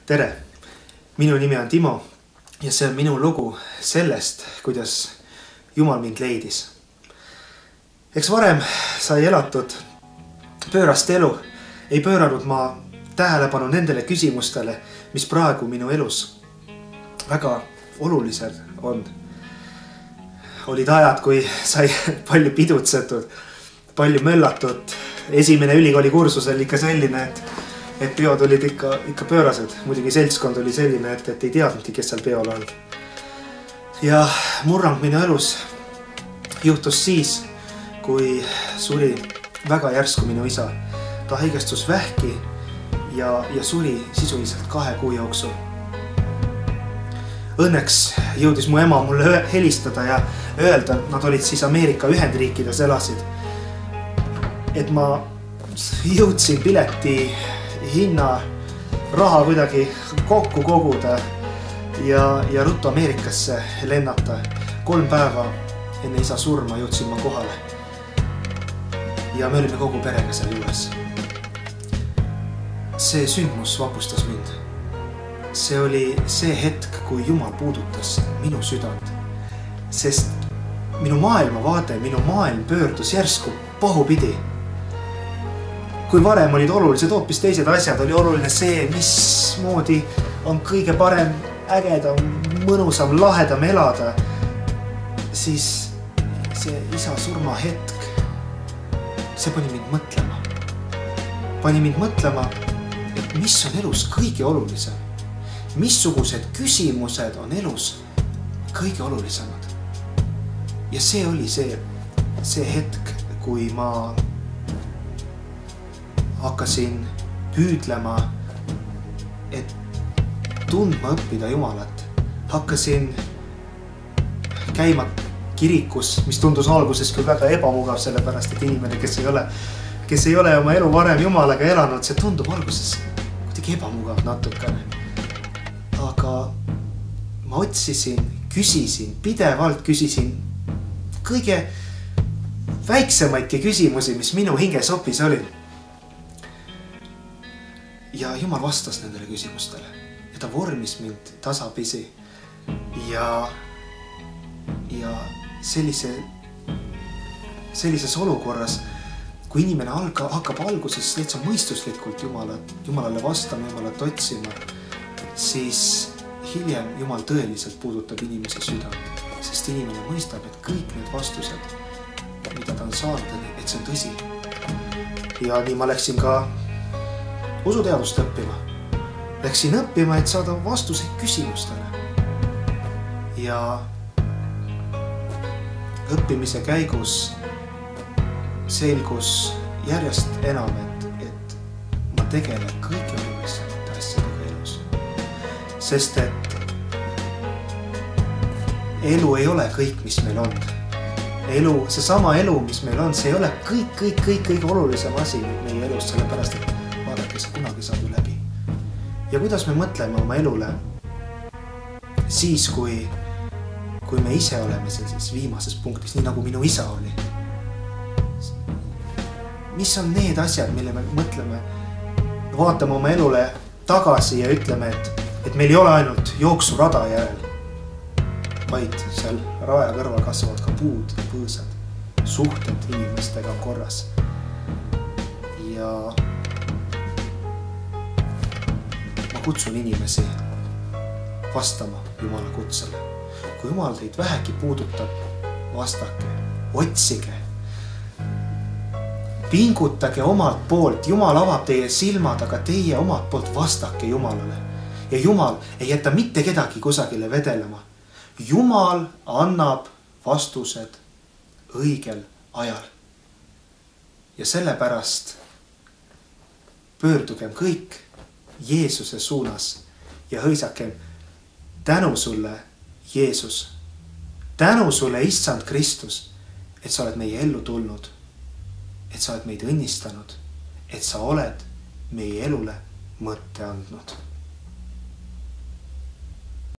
Tere! Minu nimi on Timo ja see on minu lugu sellest, kuidas Jumal mind leidis. Eks varem sai elatud pöörast elu. Ei pööranud ma tähelepanu nendele küsimustele, mis praegu minu elus väga olulised on. Olid ajad, kui sai palju pidutsetud, palju möllatud. Esimene ülikooli kursusel ikka selline, et peod olid ikka pöörased. Muidugi seltskond oli selline, et ei teadnudki, kes seal peol on. Ja murrang minu elus juhtus siis, kui suri väga järsku minu isa. Ta haigestus vähki ja suri sisuliselt 2 kuu jooksul. Õnneks jõudis mu ema mulle helistada ja öelda, nad olid siis Ameerika Ühendriikides elasid, et ma jõudsin pileti hinna raha kuidagi kokku koguda ja ruttu Ameerikasse lennata. 3 päeva enne isa surma jõudsin ma kohale. Ja me olime kogu perega seal juures. See sündmus vapustas mind. See oli see hetk, kui Jumal puudutas minu südant. Sest minu maailmavaade, minu maailm pöördus järsku pahupidi. Kui varem olid olulised hoopis teised asjad, oli oluline see, mismoodi on kõige parem, ägedam, mõnusam, lahedam elada, siis see isa surma hetk, see pani mind mõtlema. Pani mind mõtlema, et mis on elus kõige olulisem. Missugused küsimused on elus kõige olulisemad. Ja see oli see hetk, kui ma hakkasin püüdlema, et tundma õppida Jumalat. Hakkasin käima kirikus, mis tundus alguses küll väga ebamugav, sellepärast et inimene, kes ei ole oma elu varem Jumalaga elanud, see tundub alguses kuidagi ebamugav natukene. Aga ma otsisin, küsisin, pidevalt küsisin kõige väiksemaidki küsimusi, mis minu hinges hoopis oli. Ja Jumal vastas nendele küsimustele ja ta vormis mind tasapisi ja sellises olukorras, kui inimene hakkab alguses täitsa mõistuslikult Jumalale vastama, Jumalat otsima, siis hiljem Jumal tõeliselt puudutab inimese südant, sest inimene mõistab, et kõik need vastused, mida ta on saanud, et see on tõsi. Ja nii ma läksin ka usuteadust õppima. Läksin õppima, et saada vastuseid küsimustele. Ja õppimise käigus selgus järjest enam, et ma tegelen kõige olulisemate asjadega elus. Sest et elu ei ole kõik, mis meil on. Seesama elu, mis meil on, see ei ole kõige olulisem asi meie elus, sellepärast, et vaadake, see kunagi saab ju läbi. Ja kuidas me mõtleme oma elule siis, kui me ise oleme sellises viimases punktis, nii nagu minu isa oli. Mis on need asjad, mille me mõtleme, vaatame oma elule tagasi ja ütleme, et meil ei ole ainult jooksurada järel, vaid seal raja kõrval kasvavad ka puud, põõsad, suhted inimestega korras. Ja ma kutsun inimesi vastama Jumala kutsele. Kui Jumal teid vähegi puudutab, vastake, otsige, pingutage omalt poolt. Jumal avab teie silmad, aga teie omalt poolt vastake Jumalale. Ja Jumal ei jäta mitte kedagi kusagile vedelema. Jumal annab vastused õigel ajal. Ja sellepärast pöördugem kõik Jeesuse suunas ja hõisakem tänu sulle, Jeesus. Tänu sulle, Issand Kristus, et sa oled meie ellu tulnud, et sa oled meid õnnistanud, et sa oled meie elule mõtte andnud.